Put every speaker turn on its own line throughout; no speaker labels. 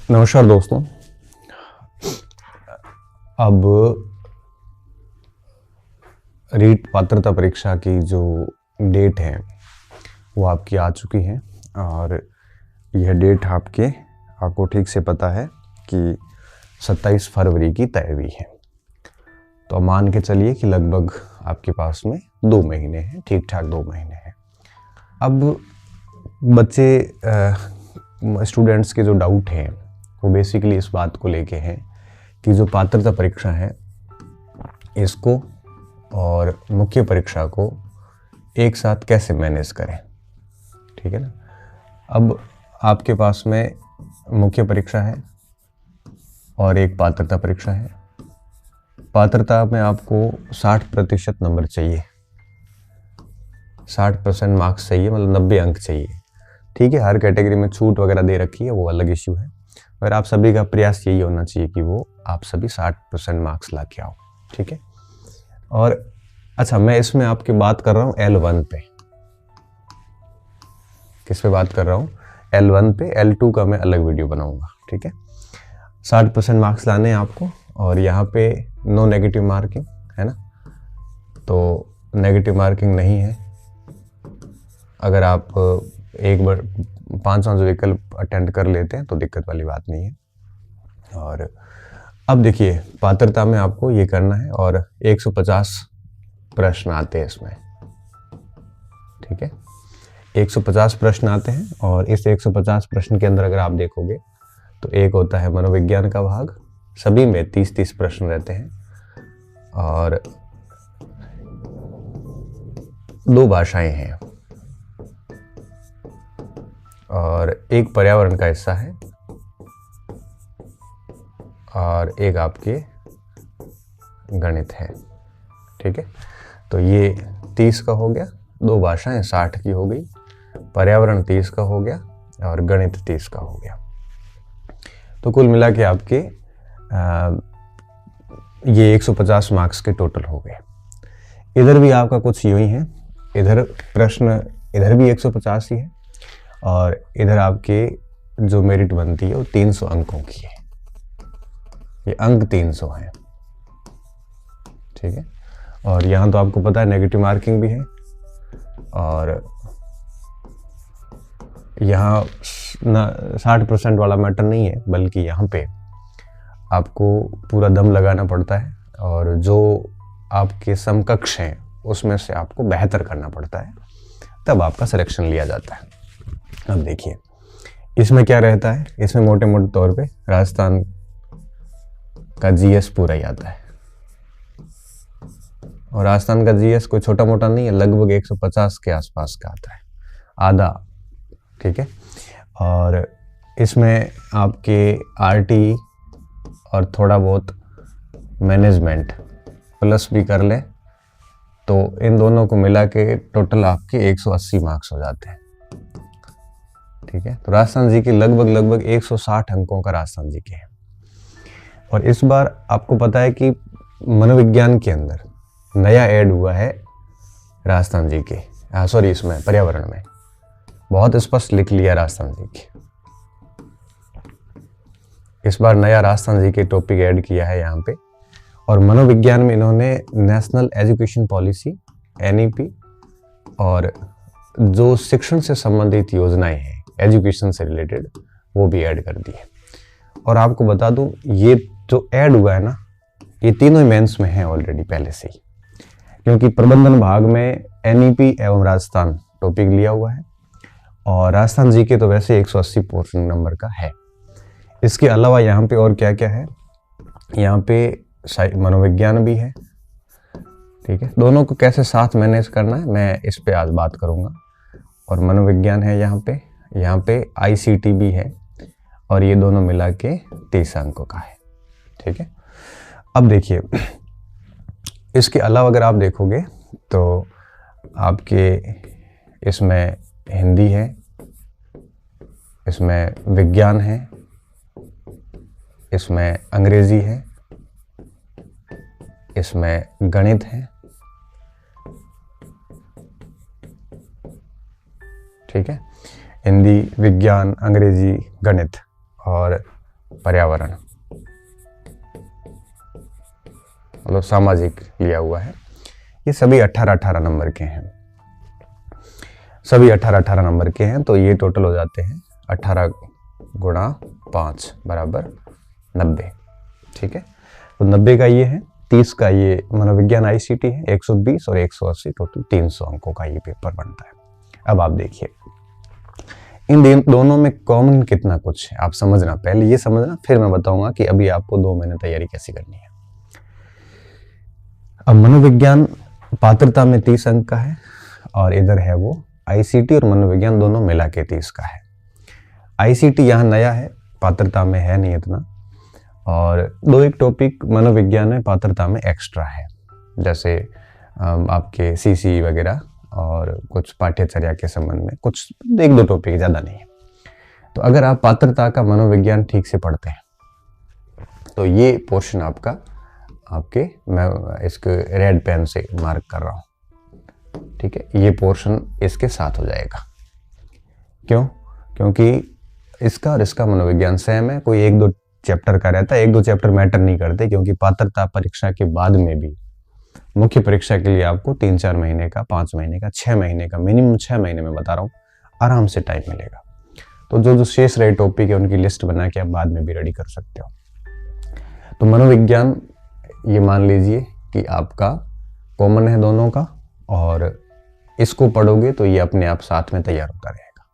नमस्कार दोस्तों। अब रीट पात्रता परीक्षा की जो डेट है वो आपकी आ चुकी है और यह डेट आपको ठीक से पता है कि 27 फरवरी की तय हुई है। तो मान के चलिए कि लगभग आपके पास में 2 महीने हैं, ठीक ठाक 2 महीने हैं। अब स्टूडेंट्स के जो डाउट हैं वो बेसिकली इस बात को लेके हैं कि जो पात्रता परीक्षा है इसको और मुख्य परीक्षा को एक साथ कैसे मैनेज करें, ठीक है ना। अब आपके पास में मुख्य परीक्षा है और एक पात्रता परीक्षा है। पात्रता में आपको 60% नंबर चाहिए, 60% मार्क्स चाहिए, मतलब 90 अंक चाहिए, ठीक है। हर कैटेगरी में छूट वगैरह दे रखी है, वो अलग इश्यू है, और आप सभी का प्रयास यही होना चाहिए कि वो आप सभी 60% मार्क्स ला के आओ, ठीक है। और अच्छा, मैं इसमें आपकी बात कर रहा हूँ L1 पे। किस पे बात कर रहा हूँ? L1 पे। L2 का मैं अलग वीडियो बनाऊंगा, ठीक है। 60% मार्क्स लाने हैं आपको, और यहाँ पे नो नेगेटिव मार्किंग है ना, तो नेगेटिव मार्किंग नहीं है। अगर आप एक बार 5 विकल्प अटेंड कर लेते हैं तो दिक्कत वाली बात नहीं है। और अब देखिए, पात्रता में आपको ये करना है और 150 प्रश्न आते हैं इसमें, ठीक है। 150 प्रश्न आते हैं और इस 150 प्रश्न के अंदर अगर आप देखोगे तो एक होता है मनोविज्ञान का भाग, सभी में 30-30 प्रश्न रहते हैं, और 2 भाषाएं हैं, और एक पर्यावरण का हिस्सा है, और एक आपके गणित है, ठीक है। तो ये 30 का हो गया, 2 भाषाएं 60 की हो गई, पर्यावरण 30 का हो गया और गणित 30 का हो गया। तो कुल मिला के आपके ये 150 मार्क्स के टोटल हो गए। इधर भी आपका कुछ यूं ही है, इधर प्रश्न इधर भी 150 ही है, और इधर आपके जो मेरिट बनती है वो 300 अंकों की है। ये अंक 300 हैं, ठीक है। और यहाँ तो आपको पता है नेगेटिव मार्किंग भी है, और यहाँ 60% वाला मैटर नहीं है, बल्कि यहाँ पे आपको पूरा दम लगाना पड़ता है, और जो आपके समकक्ष हैं उसमें से आपको बेहतर करना पड़ता है, तब आपका सिलेक्शन लिया जाता है। अब देखिए इसमें क्या रहता है, इसमें मोटे मोटे तौर पे राजस्थान का जीएस पूरा ही आता है, और राजस्थान का जीएस कोई छोटा मोटा नहीं है, लगभग 150 के आसपास का आता है, आधा, ठीक है। और इसमें आपके आरटी और थोड़ा बहुत मैनेजमेंट प्लस भी कर ले तो इन दोनों को मिला के टोटल आपके 180 मार्क्स हो जाते हैं, ठीक है। तो राजस्थान जी के लगभग 160 अंकों का राजस्थान जी के हैं। और इस बार आपको पता है कि मनोविज्ञान के अंदर नया ऐड हुआ है राजस्थान जी के, सॉरी, इसमें पर्यावरण में बहुत स्पष्ट लिख लिया राजस्थान जी के। इस बार नया राजस्थान जी के टॉपिक ऐड किया है यहाँ पे, और मनोविज्ञान में इन्होंने नेशनल एजुकेशन पॉलिसी NEP और जो शिक्षण से संबंधित योजनाएं हैं एजुकेशन से रिलेटेड वो भी ऐड कर दी है। और आपको बता दूं, ये जो ऐड हुआ है ना, ये तीनों मेंस में है ऑलरेडी पहले से ही, क्योंकि प्रबंधन भाग में NEP एवं राजस्थान टॉपिक लिया हुआ है, और राजस्थान जी के तो वैसे 180 पोर्शन नंबर का है। इसके अलावा यहाँ पे और क्या क्या है, यहाँ पे मनोविज्ञान भी है, ठीक है। दोनों को कैसे साथ मैनेज करना है मैं इस पे आज बात करूँगा। और मनोविज्ञान है यहाँ पे ICT भी है, और ये दोनों मिला के 30 अंकों का है, ठीक है। अब देखिए, इसके अलावा अगर आप देखोगे तो आपके इसमें हिंदी है, इसमें विज्ञान है, इसमें अंग्रेजी है, इसमें गणित है, ठीक है। हिंदी, विज्ञान, अंग्रेजी, गणित, और पर्यावरण, मतलब सामाजिक लिया हुआ है, ये सभी 18-18 नंबर के हैं, सभी 18-18 नंबर के हैं। तो ये टोटल हो जाते हैं 18 गुणा 5 बराबर 90। ठीक है, तो 90 का ये है, 30 का ये मनोविज्ञान आईसीटी है, 120 और 180 टोटल 300 अंकों का ये पेपर बनता है। अब आप देखिए इन दोनों में कॉमन कितना कुछ है, आप समझना, पहले ये समझना, फिर मैं बताऊंगा कि अभी आपको 2 महीने तैयारी कैसी करनी है। अब मनोविज्ञान पात्रता में 30 अंक का है और इधर है वो आईसीटी और मनोविज्ञान दोनों मिला के 30 का है। आईसीटी यहाँ नया है, पात्रता में है नहीं इतना, और 2-1 टॉपिक मनोविज्ञान में पात्रता में एक्स्ट्रा है, जैसे आपके सीसी वगैरह और कुछ पाठ्यचर्या के संबंध में कुछ 1-2 टॉपिक, ज़्यादा नहीं है। तो अगर आप पात्रता का मनोविज्ञान ठीक से पढ़ते हैं तो ये पोर्शन आपका, मैं इसके रेड पेन से मार्क कर रहा हूँ, ठीक है, ये पोर्शन इसके साथ हो जाएगा। क्यों? क्योंकि इसका और इसका मनोविज्ञान सेम है, कोई 1-2 चैप्टर का रहता है, 1-2 चैप्टर मैटर नहीं करते, क्योंकि पात्रता परीक्षा के बाद में भी मुख्य परीक्षा के लिए आपको 3-4 महीने का, 5 महीने का, 6 महीने का, मिनिमम 6 महीने में बता रहा हूँ, आराम से टाइम मिलेगा। तो जो शेष रहे टॉपिक है उनकी लिस्ट बना के आप बाद में भी रेडी कर सकते हो। तो मनोविज्ञान ये मान लीजिए कि आपका कॉमन है दोनों का, और इसको पढ़ोगे तो ये अपने आप साथ में तैयार होता रहेगा,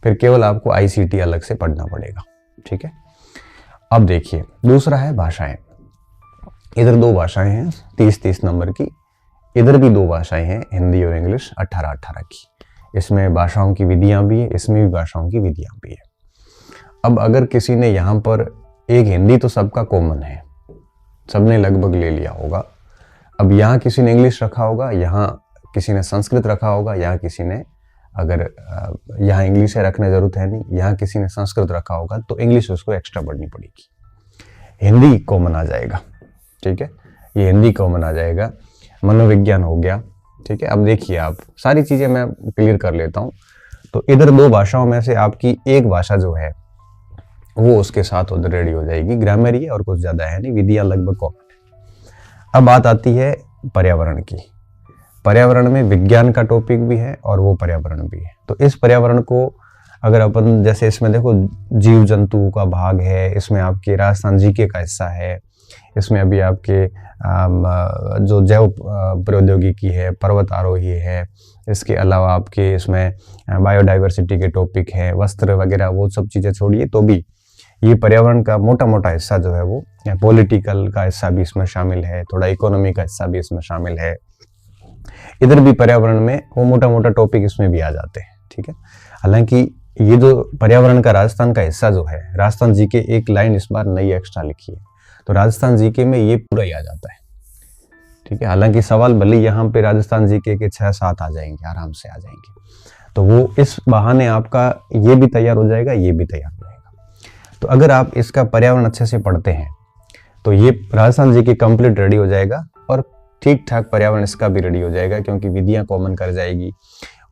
फिर केवल आपको आईसीटी अलग से पढ़ना पड़ेगा। ठीक है, अब देखिए दूसरा है भाषाएं। इधर 2 भाषाएं हैं 30-30 नंबर की, इधर भी 2 भाषाएं हैं, हिंदी और इंग्लिश 18-18 की। इसमें भाषाओं की विधियां भी है, इसमें भी भाषाओं की विधियां भी है। अब अगर किसी ने यहाँ पर एक हिंदी तो सबका कॉमन है, सबने लगभग ले लिया होगा। अब यहाँ किसी ने इंग्लिश रखा होगा, यहाँ किसी ने संस्कृत रखा होगा, यहाँ किसी ने, अगर यहाँ इंग्लिश है रखने जरूरत है नहीं, यहाँ किसी ने संस्कृत रखा होगा तो इंग्लिश उसको एक्स्ट्रा पढ़नी पड़ेगी। हिंदी कॉमन आ जाएगा, ठीक है, ये हिंदी कॉमन आ जाएगा। मनोविज्ञान हो गया, ठीक है। अब देखिए आप, सारी चीजें मैं क्लियर कर लेता हूँ। तो इधर 2 भाषाओं में से आपकी एक भाषा जो है वो उसके साथ उधर रेडी हो जाएगी। ग्रामर ही है और कुछ ज्यादा है नहीं, विधियां लगभग कॉमन है। अब बात आती है पर्यावरण की। पर्यावरण में विज्ञान का टॉपिक भी है और वो पर्यावरण भी है। तो इस पर्यावरण को अगर अपन, जैसे इसमें देखो जीव जंतु का भाग है, इसमें आपके राजस्थान जीके का हिस्सा है, इसमें अभी आपके जो जैव प्रौद्योगिकी है, पर्वत आरोही है, इसके अलावा आपके इसमें बायोडाइवर्सिटी के टॉपिक है, वस्त्र वगैरह, वो सब चीज़ें छोड़िए तो भी ये पर्यावरण का मोटा मोटा हिस्सा जो है वो, पॉलिटिकल का हिस्सा भी इसमें शामिल है, थोड़ा इकोनॉमी का हिस्सा भी इसमें शामिल है। इधर भी पर्यावरण में वो मोटा मोटा टॉपिक इसमें भी आ जाते हैं, ठीक है। हालांकि ये जो पर्यावरण का राजस्थान का हिस्सा जो है, राजस्थान जी के एक लाइन इस बार नई एक्स्ट्रा लिखी है, तो राजस्थान जीके में ये पूरा ही आ जाता है, ठीक है। हालांकि सवाल भले यहाँ पे राजस्थान जीके के 6-7 आ जाएंगे, आराम से आ जाएंगे, तो वो इस बहाने आपका ये भी तैयार हो जाएगा, ये भी तैयार हो जाएगा। तो अगर आप इसका पर्यावरण अच्छे से पढ़ते हैं तो ये राजस्थान जीके कंप्लीट रेडी हो जाएगा, और ठीक ठाक पर्यावरण इसका भी रेडी हो जाएगा, क्योंकि विधियां कॉमन कर जाएगी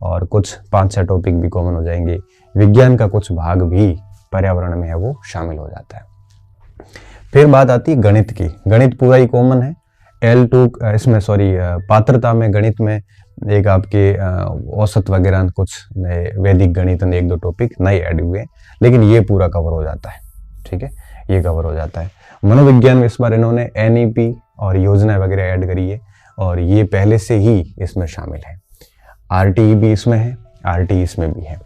और कुछ 5-6 टॉपिक भी कॉमन हो जाएंगे। विज्ञान का कुछ भाग भी पर्यावरण में है वो शामिल हो जाता है। फिर बात आती है गणित की। गणित पूरा ही कॉमन है। L2 इसमें, सॉरी, पात्रता में गणित में एक आपके औसत वगैरह कुछ नए, वैदिक गणित ने 1-2 टॉपिक नए ऐड हुए, लेकिन ये पूरा कवर हो जाता है, ठीक है, ये कवर हो जाता है। मनोविज्ञान में इस बार इन्होंने NEP और योजना वगैरह ऐड करी है, और ये पहले से ही इसमें शामिल है। RTE भी इसमें है, RTE इसमें भी है।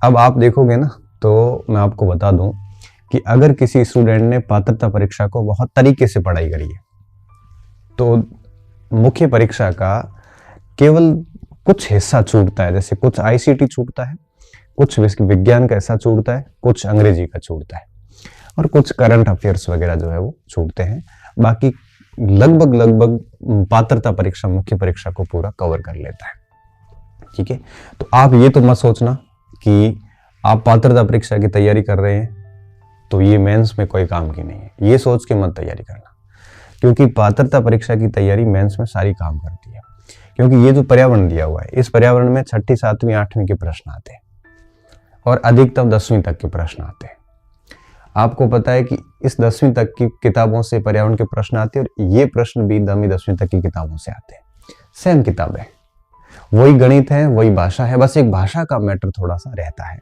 अब आप देखोगे ना, तो मैं आपको बता दूं कि अगर किसी स्टूडेंट ने पात्रता परीक्षा को बहुत तरीके से पढ़ाई करी है, तो मुख्य परीक्षा का केवल कुछ हिस्सा छूटता है, जैसे कुछ ICT छूटता है, कुछ विज्ञान का हिस्सा छूटता है, कुछ अंग्रेजी का छूटता है, और कुछ करंट अफेयर्स वगैरह जो है वो छूटते हैं। बाकी लगभग पात्रता परीक्षा मुख्य परीक्षा को पूरा कवर कर लेता है, ठीक है। तो आप ये तो मत सोचना कि आप पात्रता परीक्षा की तैयारी कर रहे हैं तो ये मेंस में कोई काम की नहीं है, ये सोच के मत तैयारी करना, क्योंकि पात्रता परीक्षा की तैयारी मेंस में सारी काम करती है। क्योंकि ये जो पर्यावरण दिया हुआ है, इस पर्यावरण में 6ठी, 7वीं, 8वीं के प्रश्न आते हैं, और अधिकतम 10वीं तक के प्रश्न आते हैं। आपको पता है कि इस 10वीं तक की किताबों से पर्यावरण के प्रश्न आते हैं और ये प्रश्न भी 10वीं तक की किताबों से आते हैं। सेम किताब है, वही गणित है, वही भाषा है, बस एक भाषा का मैटर थोड़ा सा रहता है।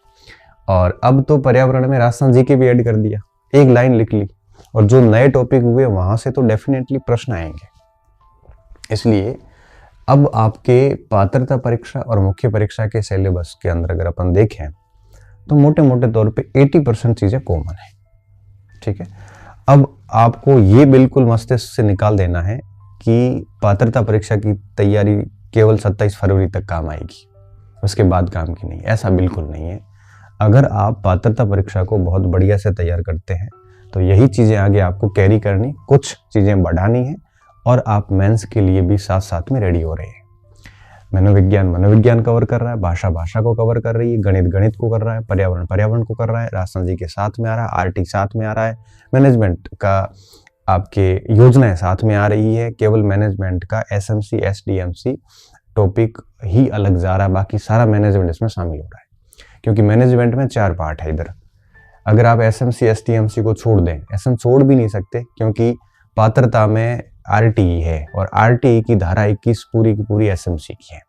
और अब तो पर्यावरण में राजस्थान जी के भी ऐड कर दिया, एक लाइन लिख ली, और जो नए टॉपिक हुए वहां से तो डेफिनेटली प्रश्न आएंगे। इसलिए अब आपके पात्रता परीक्षा और मुख्य परीक्षा के सिलेबस के अंदर अगर अपन देखें तो मोटे मोटे तौर पे 80% चीजें कॉमन है। ठीक है, अब आपको ये बिल्कुल मस्तिष्क से निकाल देना है कि पात्रता परीक्षा की तैयारी केवल 27 फरवरी तक काम आएगी, उसके बाद काम की नहीं। ऐसा बिल्कुल नहीं है। अगर आप पात्रता परीक्षा को बहुत बढ़िया से तैयार करते हैं तो यही चीजें आगे आपको कैरी करनी, कुछ चीजें बढ़ानी है, और आप मेंस के लिए भी साथ साथ में रेडी हो रहे हैं। मनोविज्ञान कवर कर रहा है, भाषा को कवर कर रही है, गणित को कर रहा है, पर्यावरण को कर रहा है, राजस्थान जी के साथ में आ रहा है, आरटी साथ में आ रहा है, मैनेजमेंट का आपके योजनाएं साथ में आ रही है। केवल मैनेजमेंट का एसएमसी एसडीएमसी टॉपिक ही अलग जा रहा है, बाकी सारा मैनेजमेंट इसमें शामिल हो रहा है, क्योंकि मैनेजमेंट में 4 पार्ट है इधर। अगर आप एसएमसी एसडीएमसी को छोड़ दें, एसएम छोड़ भी नहीं सकते क्योंकि पात्रता में आरटीई है, और आरटीई की धारा 21 पूरी की पूरी एसएमसी की है।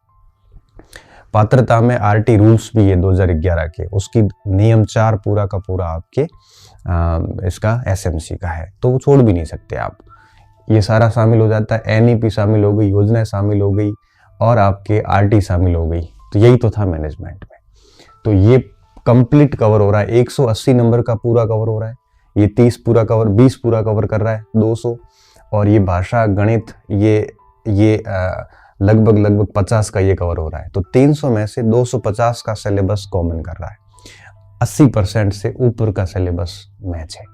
पात्रता में आरटी रूल्स भी है 2011 के, उसकी नियम 4 पूरा का पूरा आपके इसका एसएमसी का है, तो वो छोड़ भी नहीं सकते आप। ये सारा शामिल हो जाता है, एनईपी शामिल हो गई, योजनाएं शामिल हो गई, और आपके आरटी शामिल हो गई। तो यही तो था मैनेजमेंट में। तो ये कंप्लीट कवर हो रहा है, 180 नंबर का पूरा कवर हो रहा है। ये 20 पूरा कवर कर रहा है 200, और ये भाषा गणित ये लगभग 50 का ये कवर हो रहा है। तो 300 में से 250 का सिलेबस कॉमन कर रहा है, 80% से ऊपर का सिलेबस मैच है।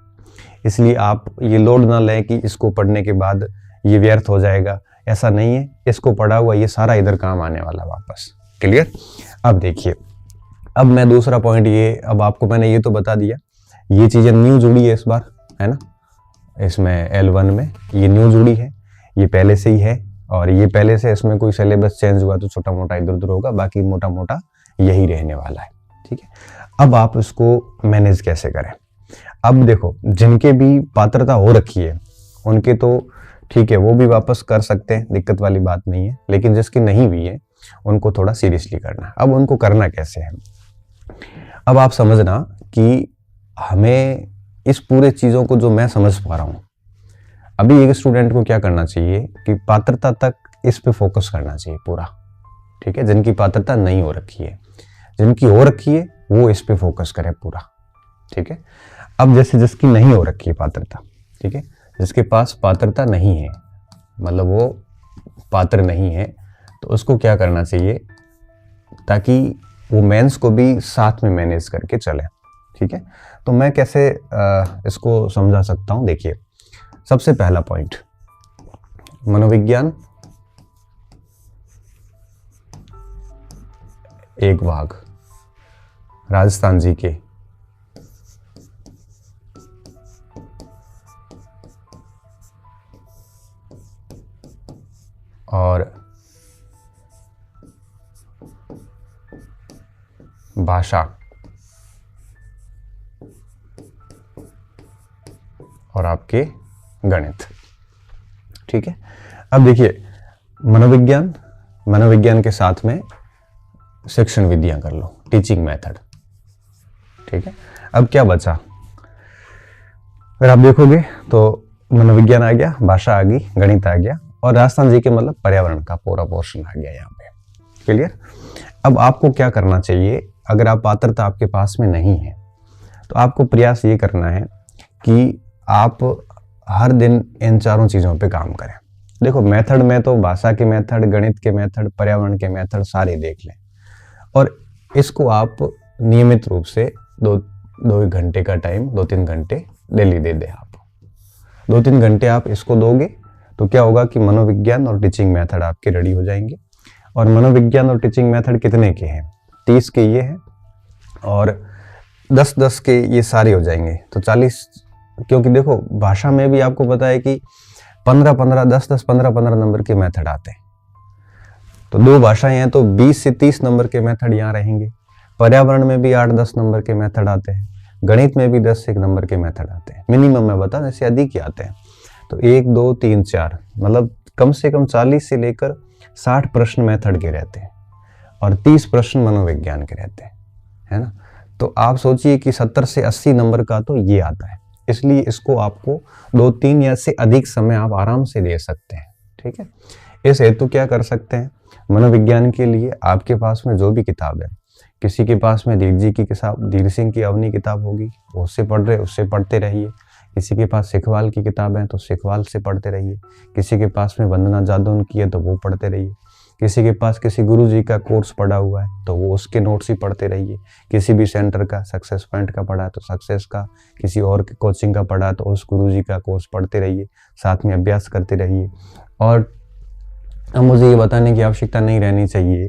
इसलिए आप ये लोड ना लें कि इसको पढ़ने के बाद ये व्यर्थ हो जाएगा, ऐसा नहीं है। इसको पढ़ा हुआ ये सारा इधर काम आने वाला वापस। क्लियर? अब देखिए, अब मैं दूसरा पॉइंट ये, अब आपको मैंने ये तो बता दिया, ये चीजें न्यू जुड़ी है इस बार, है ना, इसमें L1 में ये न्यू जुड़ी है, ये पहले से ही है, और ये पहले से इसमें कोई सिलेबस चेंज हुआ तो छोटा मोटा इधर उधर होगा, बाकी मोटा मोटा यही रहने वाला है। ठीक है, अब आप इसको मैनेज कैसे करें? अब देखो, जिनके भी पात्रता हो रखी है उनके तो ठीक है, वो भी वापस कर सकते हैं, दिक्कत वाली बात नहीं है, लेकिन जिसकी नहीं हुई है उनको थोड़ा सीरियसली करना। अब उनको करना कैसे है? अब आप समझना कि हमें इस पूरे चीजों को जो मैं समझ पा रहा हूं, अभी एक स्टूडेंट को क्या करना चाहिए कि पात्रता तक इस पे फोकस करना चाहिए पूरा। ठीक है, जिनकी पात्रता नहीं हो रखी है, जिनकी हो रखी है वो इस पे फोकस करे पूरा। ठीक है, अब जैसे जिसकी नहीं हो रखी है पात्रता, ठीक है, जिसके पास पात्रता नहीं है, मतलब वो पात्र नहीं है, तो उसको क्या करना चाहिए ताकि वो मेंस को भी साथ में मैनेज करके चले। ठीक है, तो मैं कैसे इसको समझा सकता हूं? देखिए, सबसे पहला पॉइंट, मनोविज्ञान एक भाग राजस्थान जी के, और भाषा और आपके गणित। ठीक है, अब देखिए, मनोविज्ञान के साथ में शिक्षण विधियां कर लो, टीचिंग मेथड। ठीक है, अब क्या बचा? अगर आप देखोगे तो मनोविज्ञान आ गया, भाषा आ गई, गणित आ गया, और राजस्थान जी के मतलब पर्यावरण का पूरा पोर्शन आ गया यहाँ पे। क्लियर? अब आपको क्या करना चाहिए? अगर आप पात्रता आपके पास में नहीं है तो आपको प्रयास ये करना है कि आप हर दिन इन चारों चीजों पे काम करें। देखो, मेथड में तो भाषा के मेथड, गणित के मेथड, पर्यावरण के मेथड सारे देख लें, और इसको आप नियमित रूप से 2 घंटे का टाइम, 2-3 घंटे डेली दे दें। आप 2-3 घंटे आप इसको दोगे तो क्या होगा कि मनोविज्ञान और टीचिंग मेथड आपके रेडी हो जाएंगे। और मनोविज्ञान और टीचिंग मेथड कितने के हैं? 30 के ये हैं, और 10-10 के ये सारे हो जाएंगे, तो 40। क्योंकि देखो, भाषा में भी आपको पता है कि 15-15, 10-10, 15-15 नंबर के मेथड आते हैं। तो 2 भाषाएं हैं तो 20 से 30 नंबर के मेथड यहाँ रहेंगे। पर्यावरण में भी 8-10 नंबर के मेथड आते हैं, गणित में भी 10 से 1 नंबर के मेथड आते हैं, मिनिमम मैं बता, जैसे अधिक ही आते हैं। तो 1 2 3 4 मतलब कम से कम 40 से लेकर 60 प्रश्न मेथड के रहते हैं और 30 प्रश्न मनोविज्ञान के रहते हैं, है ना। तो आप सोचिए कि 70 से 80 नंबर का तो ये आता है, इसलिए इसको आपको 2-3 या से अधिक समय आप आराम से दे सकते हैं, ठीक है। इस हेतु क्या कर सकते हैं, मनोविज्ञान के लिए आपके पास में जो भी किताब है, किसी के पास में धीर जी की किताब, धीर सिंह की अवनी किताब होगी, उससे पढ़ रहे उससे पढ़ते रहिए। किसी के पास सिखवाल की किताब है तो सिखवाल से पढ़ते रहिए। किसी के पास में वंदना जादौन की है तो वो पढ़ते रहिए। किसी के पास किसी गुरु जी का कोर्स पढ़ा हुआ है तो वो उसके नोट्स ही पढ़ते रहिए। किसी भी सेंटर का सक्सेस पॉइंट का पढ़ा है तो सक्सेस का, किसी और के कोचिंग का पढ़ा है तो उस गुरु जी का कोर्स पढ़ते रहिए, साथ में अभ्यास करते रहिए। और अब मुझे ये बताने की आवश्यकता नहीं रहनी चाहिए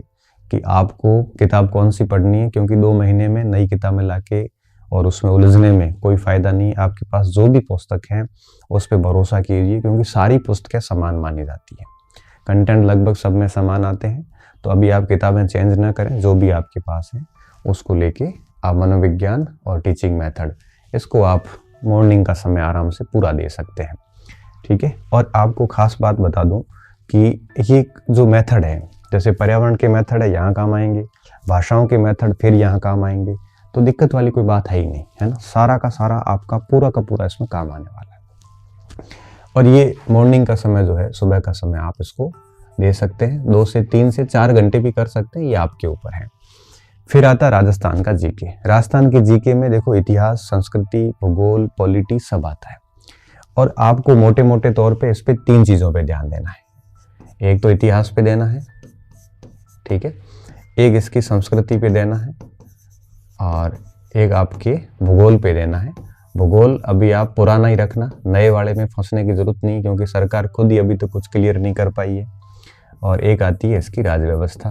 कि आपको किताब कौन सी पढ़नी है, क्योंकि 2 महीने में नई किताबें लाके और उसमें उलझने में कोई फायदा नहीं। आपके पास जो भी पुस्तक हैं उस पर भरोसा कीजिए, क्योंकि सारी पुस्तकें समान मानी जाती है, कंटेंट लगभग सब में समान आते हैं। तो अभी आप किताबें चेंज ना करें, जो भी आपके पास है उसको लेके आप मनोविज्ञान और टीचिंग मेथड, इसको आप मॉर्निंग का समय आराम से पूरा दे सकते हैं, ठीक है। और आपको खास बात बता दूं कि ये जो मेथड है, जैसे पर्यावरण के मेथड है यहाँ काम आएंगे, भाषाओं के मेथड फिर यहाँ काम आएंगे, तो दिक्कत वाली कोई बात है ही नहीं, है ना। सारा का सारा आपका पूरा का पूरा इसमें काम आने वाला है। और ये मॉर्निंग का समय जो है, सुबह का समय, आप इसको दे सकते हैं। 2 से 3 से 4 घंटे भी कर सकते हैं, ये आपके ऊपर है। फिर आता है राजस्थान का जीके। राजस्थान के जीके में देखो इतिहास, संस्कृति, भूगोल, पॉलिटी सब आता है। और आपको मोटे मोटे तौर पे इस पे 3 चीज़ों पे ध्यान देना है। एक तो इतिहास पे देना है, ठीक है, एक इसकी संस्कृति पे देना है और एक आपके भूगोल पे देना है। भूगोल अभी आप पुराना ही रखना, नए वाले में फंसने की जरूरत नहीं, क्योंकि सरकार खुद ही अभी तो कुछ क्लियर नहीं कर पाई है। और एक आती है इसकी राज्य व्यवस्था,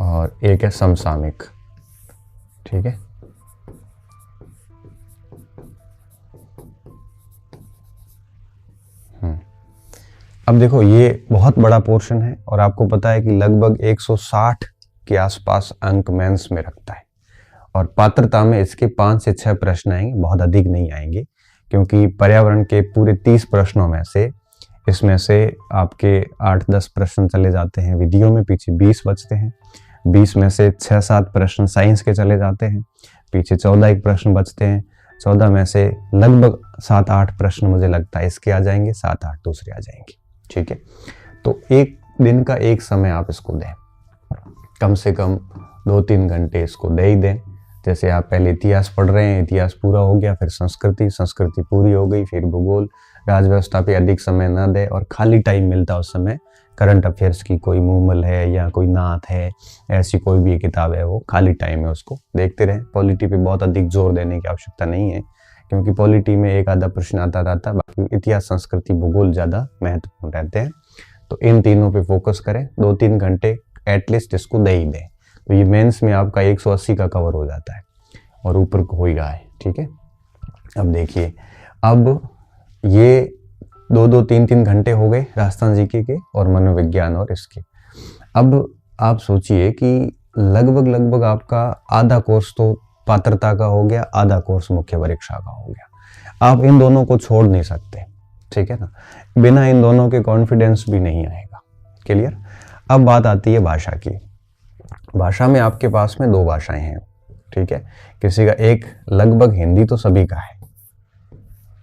और एक है समसामयिक, ठीक है। अब देखो ये बहुत बड़ा पोर्शन है और आपको पता है कि लगभग 160 के आसपास अंक मेंस में रखता है और पात्रता में इसके 5 से 6 प्रश्न आएंगे, बहुत अधिक नहीं आएंगे, क्योंकि पर्यावरण के पूरे 30 प्रश्नों में से इसमें से आपके 8-10 प्रश्न चले जाते हैं विधियों में, पीछे 20 बचते हैं। 20 में से 6-7 प्रश्न साइंस के चले जाते हैं, पीछे 14 प्रश्न बचते हैं। 14 में से लगभग 7-8 प्रश्न मुझे लगता है इसके आ जाएंगे, 7-8 दूसरे आ जाएंगे, ठीक है। तो एक दिन का एक समय आप इसको दें, कम से कम 2-3 घंटे इसको दे ही दें। जैसे आप पहले इतिहास पढ़ रहे हैं, इतिहास पूरा हो गया, फिर संस्कृति पूरी हो गई, फिर भूगोल, राज व्यवस्था पे अधिक समय ना दे और खाली टाइम मिलता है उस समय करंट अफेयर्स की कोई मूमल है या कोई नात है, ऐसी कोई भी किताब है, वो खाली टाइम में उसको देखते रहें। पॉलिटी पे बहुत अधिक जोर देने की आवश्यकता नहीं है, क्योंकि पॉलिटी में एक आधा प्रश्न आता रहता है, बाकी इतिहास, संस्कृति, भूगोल ज़्यादा महत्वपूर्ण रहते हैं। तो इन तीनों पे फोकस करें, 2-3 घंटे एटलीस्ट इसको दे ही दें। तो ये मेंस में आपका 180 का कवर हो जाता है और ऊपर को हो ही रहा है, ठीक है। अब देखिए, अब ये 2-2, 3-3 घंटे हो गए राजस्थान जीके के और मनोविज्ञान और इसके। अब आप सोचिए कि लगभग आपका आधा कोर्स तो पात्रता का हो गया, आधा कोर्स मुख्य परीक्षा का हो गया। आप इन दोनों को छोड़ नहीं सकते, ठीक है ना। बिना इन दोनों के कॉन्फिडेंस भी नहीं आएगा, क्लियर। अब बात आती है भाषा की। भाषा में आपके पास में 2 भाषाएं हैं, ठीक है। किसी का एक लगभग हिंदी तो सभी का है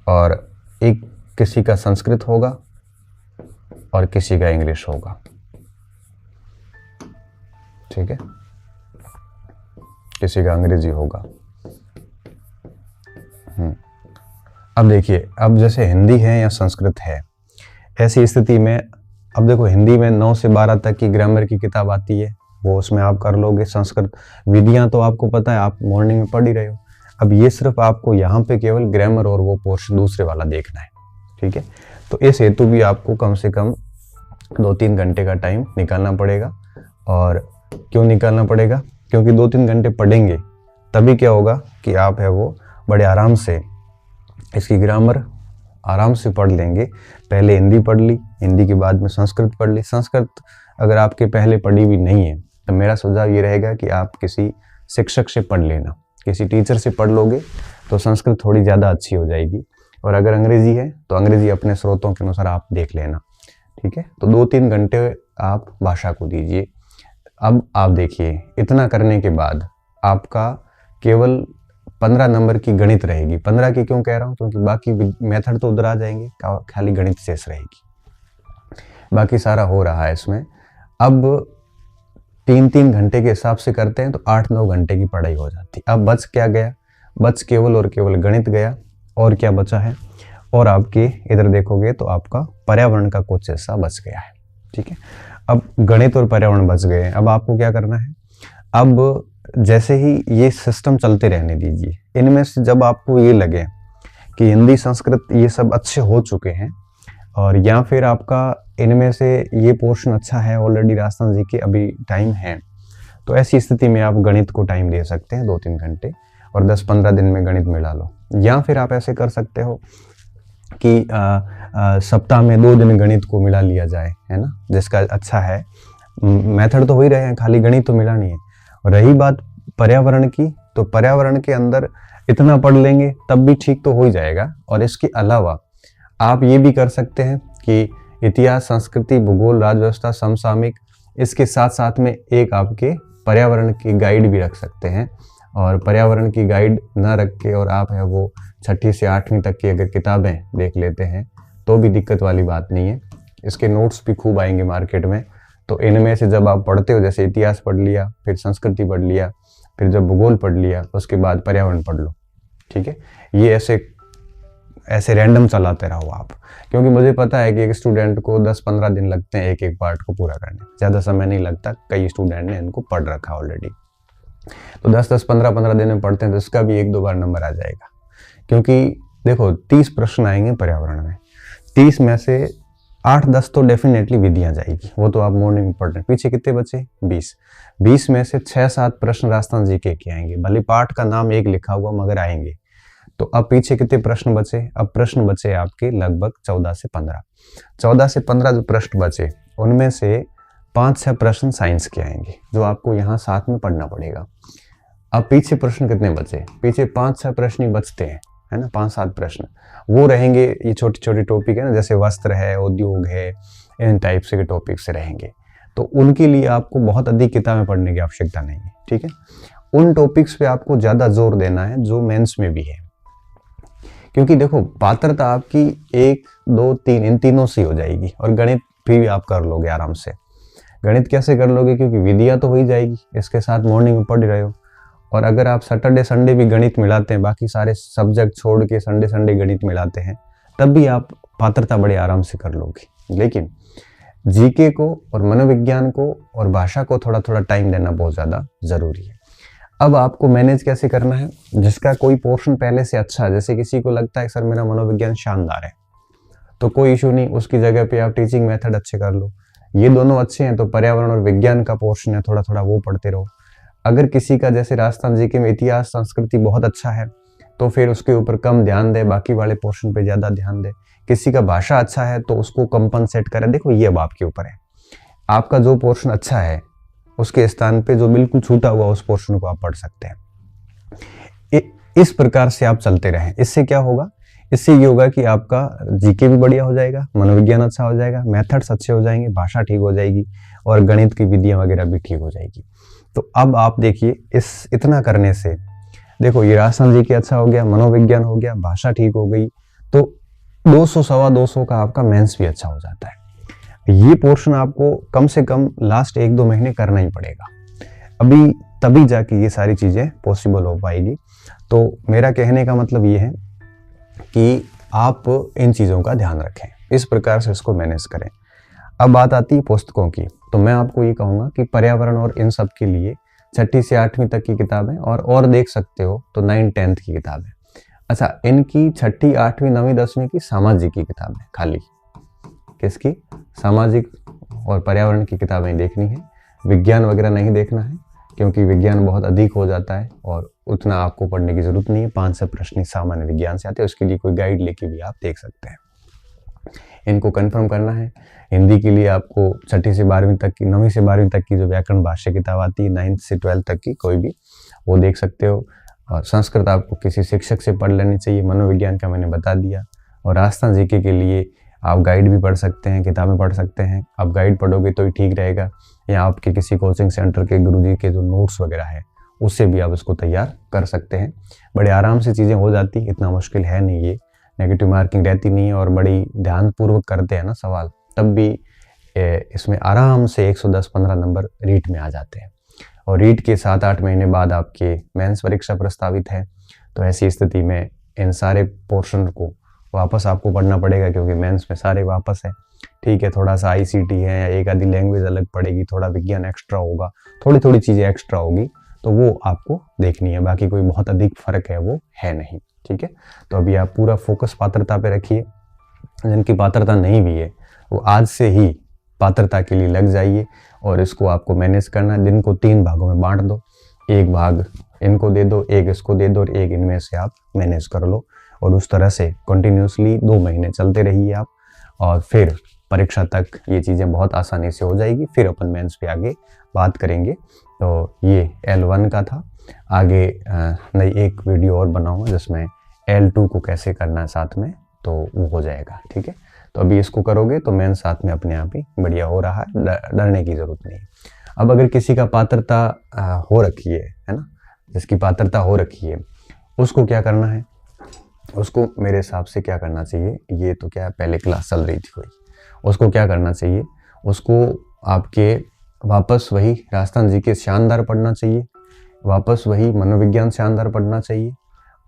और एक किसी का संस्कृत होगा और किसी का इंग्लिश होगा, ठीक है, किसी का अंग्रेजी होगा। अब देखिए, अब जैसे हिंदी है या संस्कृत है, ऐसी स्थिति में अब देखो हिंदी में 9 से 12 तक की ग्रामर की किताब आती है, वो उसमें आप कर लोगे। संस्कृत विधियां तो आपको पता है, आप मॉर्निंग में पढ़ ही रहे हो। अब ये सिर्फ आपको यहाँ पे केवल ग्रामर और वो पोर्शन दूसरे वाला देखना है, ठीक है। तो इस हेतु भी आपको कम से कम 2-3 घंटे का टाइम निकालना पड़ेगा। और क्यों निकालना पड़ेगा? क्योंकि 2-3 घंटे पढ़ेंगे तभी क्या होगा कि आप है वो बड़े आराम से इसकी ग्रामर आराम से पढ़ लेंगे। पहले हिंदी पढ़ ली, हिंदी के बाद में संस्कृत पढ़ ली। संस्कृत अगर आपके पहले पढ़ी हुई नहीं है तो मेरा सुझाव ये रहेगा कि आप किसी शिक्षक से पढ़ लेना, किसी टीचर से पढ़ लोगे तो संस्कृत थोड़ी ज़्यादा अच्छी हो जाएगी। और अगर अंग्रेजी है तो अंग्रेजी अपने स्रोतों के अनुसार आप देख लेना, ठीक है। तो 2-3 घंटे आप भाषा को दीजिए। अब आप देखिए, इतना करने के बाद आपका केवल 15 नंबर की गणित रहेगी। 15 की क्यों कह रहा हूँ, क्योंकि बाकी मेथड तो उधर आ जाएंगे, खाली गणित शेष रहेगी, बाकी सारा हो रहा है इसमें। अब 3-3 घंटे के हिसाब से करते हैं तो 8-9 घंटे की पढ़ाई हो जाती। अब बच क्या गया, बच केवल और केवल गणित गया। और क्या बचा है, और आपके इधर देखोगे तो आपका पर्यावरण का कुछ हिस्सा बच गया है, ठीक है। अब गणित और पर्यावरण बच गए, अब आपको क्या करना है, अब जैसे ही ये सिस्टम चलते रहने दीजिए। इनमें से जब आपको ये लगे कि हिंदी संस्कृत ये सब अच्छे हो चुके हैं, और या फिर आपका इनमें से ये पोर्शन अच्छा है ऑलरेडी, राजस्थान जी के अभी टाइम है, तो ऐसी स्थिति में आप गणित को टाइम दे सकते हैं 2-3 घंटे, और 10-15 दिन में गणित मिला लो। या फिर आप ऐसे कर सकते हो कि सप्ताह में 2 दिन गणित को मिला लिया जाए, है ना, जिसका अच्छा है। मेथड तो हो ही रहे हैं, खाली गणित तो मिला नहीं है। और रही बात पर्यावरण की, तो पर्यावरण के अंदर इतना पढ़ लेंगे तब भी ठीक तो हो ही जाएगा। और इसके अलावा आप ये भी कर सकते हैं कि इतिहास, संस्कृति, भूगोल, राजव्यवस्था, समसामयिक, इसके साथ साथ में एक आपके पर्यावरण की गाइड भी रख सकते हैं। और पर्यावरण की गाइड ना रख के और आप है वो 6ठी से 8वीं तक की अगर किताबें देख लेते हैं तो भी दिक्कत वाली बात नहीं है। इसके नोट्स भी खूब आएंगे मार्केट में। तो इनमें से जब आप पढ़ते हो, जैसे इतिहास पढ़ लिया, फिर संस्कृति पढ़ लिया, फिर जब भूगोल पढ़ लिया, उसके बाद पर्यावरण पढ़ लो, ठीक है। ये ऐसे रैंडम चलाते रहो आप, क्योंकि मुझे पता है कि एक स्टूडेंट को 10-15 दिन लगते हैं एक पार्ट को पूरा करने में, ज़्यादा समय नहीं लगता। कई स्टूडेंट ने इनको पढ़ रखा ऑलरेडी, तो 10-10, 15-15 दिन में पढ़ते हैं तो इसका भी 1-2 बार नंबर आ जाएगा। क्योंकि देखो 30 प्रश्न आएंगे पर्यावरण में, 30 में से 8-10 तो डेफिनेटली विधियां जाएगी, वो तो आप मॉर्निंग में पढ़ रहे हैं। पीछे कितने बचे, 20 में से 6-7 प्रश्न राजस्थान जीके के आएंगे, भले पाठ का नाम एक लिखा हुआ मगर आएंगे। तो अब पीछे कितने प्रश्न बचे, अब प्रश्न बचे आपके लगभग 14 से 15 जो प्रश्न बचे, उनमें से 5-6 प्रश्न साइंस के आएंगे जो आपको यहाँ साथ में पढ़ना पड़ेगा। अब पीछे प्रश्न कितने बचे, पीछे 5-6 प्रश्न ही बचते हैं, है ना, 5-7 प्रश्न वो रहेंगे। ये छोटी छोटी टॉपिक है ना, जैसे वस्त्र है, उद्योग है, इन टाइप से के टॉपिक से रहेंगे। तो उनके लिए आपको बहुत अधिक किताबें पढ़ने की आवश्यकता नहीं है, ठीक है। उन टॉपिक्स पे आपको ज़्यादा जोर देना है जो मेंस में भी है, क्योंकि देखो पात्रता आपकी 1, 2, 3 इन तीनों से हो जाएगी। और गणित भी आप कर लोगे आराम से। गणित कैसे कर लोगे, क्योंकि विधियाँ तो हो ही जाएगी, इसके साथ मॉर्निंग में पढ़ रहे हो। और अगर आप सैटरडे संडे भी गणित मिलाते हैं, बाकी सारे सब्जेक्ट छोड़ के संडे गणित मिलाते हैं, तब भी आप पात्रता बड़े आराम से कर लोगे। लेकिन जीके को और मनोविज्ञान को और भाषा को थोड़ा थोड़ा टाइम देना बहुत ज़्यादा ज़रूरी है। अब आपको मैनेज कैसे करना है, जिसका कोई पोर्शन पहले से अच्छा है, जैसे किसी को लगता है सर मेरा मनोविज्ञान शानदार है, तो कोई इशू नहीं, उसकी जगह पे आप टीचिंग मेथड अच्छे कर लो। ये दोनों अच्छे हैं तो पर्यावरण और विज्ञान का पोर्शन है, थोड़ा थोड़ा वो पढ़ते रहो। अगर किसी का जैसे राजस्थान जीके में इतिहास संस्कृति बहुत अच्छा है तो फिर उसके ऊपर कम ध्यान दे, बाकी वाले पोर्शन पे ज़्यादा ध्यान दे। किसी का भाषा अच्छा है तो उसको कंपनसेट करे। देखो ये अब आपके ऊपर है, आपका जो पोर्शन अच्छा है उसके स्थान पे जो बिल्कुल छूटा हुआ उस पोर्शन को आप पढ़ सकते हैं। इस प्रकार से आप चलते रहें। इससे क्या होगा, इससे ये होगा कि आपका जीके भी बढ़िया हो जाएगा, मनोविज्ञान अच्छा हो जाएगा, मेथड्स अच्छे हो जाएंगे, भाषा ठीक हो जाएगी और गणित की विधियां वगैरह भी ठीक हो जाएगी। तो अब आप देखिए इतना करने से देखो ये राजस्थान जीके अच्छा हो गया, मनोविज्ञान हो गया, भाषा ठीक हो गई, तो 200 सवा 200 का आपका मेंस भी अच्छा हो जाता है। ये पोर्शन आपको कम से कम लास्ट 1-2 महीने करना ही पड़ेगा, अभी तभी जाके ये सारी चीज़ें पॉसिबल हो पाएगी। तो मेरा कहने का मतलब ये है कि आप इन चीज़ों का ध्यान रखें, इस प्रकार से इसको मैनेज करें। अब बात आती है पुस्तकों की, तो मैं आपको ये कहूँगा कि पर्यावरण और इन सब के लिए 6ठी से 8वीं तक की किताबें और देख सकते हो तो 9th-10th की किताबें। अच्छा, इनकी 6ठी, 8वीं, 9वीं, 10वीं की सामाजिक की किताबें, खाली किसकी, सामाजिक और पर्यावरण की किताबें देखनी है, विज्ञान वगैरह नहीं देखना है, क्योंकि विज्ञान बहुत अधिक हो जाता है और उतना आपको पढ़ने की जरूरत नहीं है। 5 से प्रश्न सामान्य विज्ञान से आते हैं, उसके लिए कोई गाइड लेके भी आप देख सकते हैं। इनको कंफर्म करना है। हिंदी के लिए आपको 6ठी से 12वीं तक की, 9वीं से 12वीं तक की जो व्याकरण भाष्य किताब आती है, 9th से 12th तक की कोई भी, वो देख सकते हो। और संस्कृत आपको किसी शिक्षक से पढ़ लेनी चाहिए, मनोविज्ञान का मैंने बता दिया। और राजस्थान जीके के लिए आप गाइड भी पढ़ सकते हैं, किताबें पढ़ सकते हैं। आप गाइड पढ़ोगे तो ही ठीक रहेगा, या आपके किसी कोचिंग सेंटर के गुरुजी के जो नोट्स वगैरह है उससे भी आप इसको तैयार कर सकते हैं। बड़े आराम से चीज़ें हो जाती, इतना मुश्किल है नहीं ये, नेगेटिव मार्किंग रहती नहीं है, और बड़ी ध्यानपूर्वक करते हैं ना सवाल, तब भी इसमें आराम से 110-15 नंबर रीट में आ जाते हैं। और रीट के 7-8 महीने बाद आपके मेंस परीक्षा प्रस्तावित है, तो ऐसी स्थिति में इन सारे पोर्शन को वापस आपको पढ़ना पड़ेगा, क्योंकि मेंस में सारे वापस है। ठीक है, थोड़ा सा आईसीटी है या एक आधी लैंग्वेज अलग पड़ेगी, थोड़ा विज्ञान एक्स्ट्रा होगा, थोड़ी थोड़ी चीज़ें एक्स्ट्रा होगी, तो वो आपको देखनी है। बाकी कोई बहुत अधिक फर्क है वो है नहीं। ठीक है, तो अभी आप पूरा फोकस पात्रता पे रखिए। जिनकी पात्रता नहीं भी है वो आज से ही पात्रता के लिए लग जाइए, और इसको आपको मैनेज करना है। दिन को 3 भागों में बांट दो, एक भाग इनको दे दो, एक इसको दे दो, और एक इनमें से आप मैनेज कर लो। और उस तरह से कंटिन्यूसली 2 महीने चलते रहिए आप, और फिर परीक्षा तक ये चीज़ें बहुत आसानी से हो जाएगी। फिर अपन मेंस पे आगे बात करेंगे। तो ये L1 का था। आगे नई एक वीडियो और बनाऊंगा जिसमें L2 को कैसे करना है साथ में, तो वो हो जाएगा। ठीक है, तो अभी इसको करोगे तो मेंस साथ में अपने आप ही बढ़िया हो रहा है, डरने की ज़रूरत नहीं। अब अगर किसी का पात्रता हो रखी है ना, जिसकी पात्रता हो रखी है, उसको क्या करना है? उसको मेरे हिसाब से क्या करना चाहिए, ये तो क्या पहले क्लास चल रही थी कोई, उसको क्या करना चाहिए? उसको आपके वापस वही राजस्थान जीके शानदार पढ़ना चाहिए, वापस वही मनोविज्ञान शानदार पढ़ना चाहिए,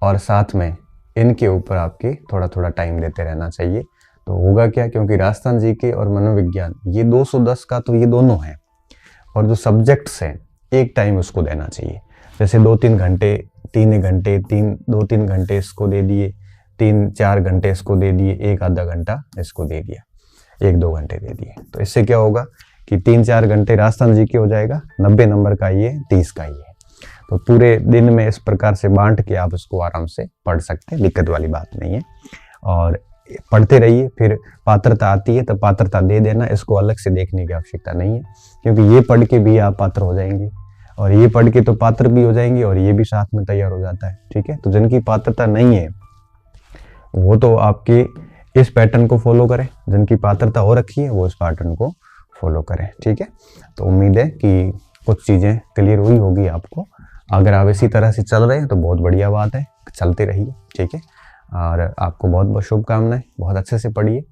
और साथ में इनके ऊपर आपके थोड़ा थोड़ा टाइम देते रहना चाहिए। तो होगा क्या, क्योंकि राजस्थान जीके और मनोविज्ञान ये 210 का तो ये दोनों हैं, और जो सब्जेक्ट्स हैं एक टाइम उसको देना चाहिए। जैसे 2-3 घंटे, 2-3 घंटे इसको दे दिए, 3-4 घंटे इसको दे दिए, 1-आधा घंटा इसको दे दिया, 1-2 घंटे दे दिए। तो इससे क्या होगा कि 3-4 घंटे राजस्थान जीके हो जाएगा, 90 नंबर का ये, 30 का ये। तो पूरे दिन में इस प्रकार से बांट के आप इसको आराम से पढ़ सकते हैं, दिक्कत वाली बात नहीं है। और पढ़ते रहिए, फिर पात्रता आती है तो पात्रता दे देना, इसको अलग से देखने की आवश्यकता नहीं है, क्योंकि ये पढ़ के भी आप पात्र हो जाएंगे, और ये पढ़ के तो पात्र भी हो जाएंगे, और ये भी साथ में तैयार हो जाता है। ठीक है, तो जिनकी पात्रता नहीं है वो तो आपके इस पैटर्न को फॉलो करें, जिनकी पात्रता हो रखी है वो इस पैटर्न को फॉलो करें। ठीक है, तो उम्मीद है कि कुछ चीज़ें क्लियर हुई होगी आपको। अगर आप इसी तरह से चल रहे हैं तो बहुत बढ़िया बात है, चलते रहिए। ठीक है, और आपको बहुत बहुत शुभकामनाएं, बहुत अच्छे से पढ़िए,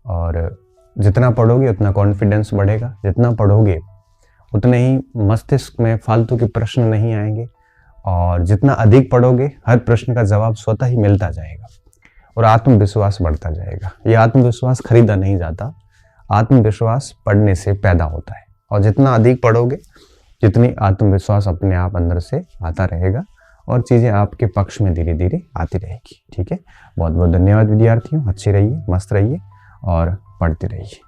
और जितना पढ़ोगे उतना कॉन्फिडेंस बढ़ेगा, जितना पढ़ोगे उतने ही मस्तिष्क में फालतू के प्रश्न नहीं आएंगे, और जितना अधिक पढ़ोगे हर प्रश्न का जवाब स्वतः ही मिलता जाएगा, और आत्मविश्वास बढ़ता जाएगा। ये आत्मविश्वास खरीदा नहीं जाता, आत्मविश्वास पढ़ने से पैदा होता है, और जितना अधिक पढ़ोगे जितनी आत्मविश्वास अपने आप अंदर से आता रहेगा, और चीज़ें आपके पक्ष में धीरे धीरे आती रहेगी। ठीक है, बहुत बहुत धन्यवाद विद्यार्थियों, अच्छे रहिए, मस्त रहिए और पढ़ते रहिए।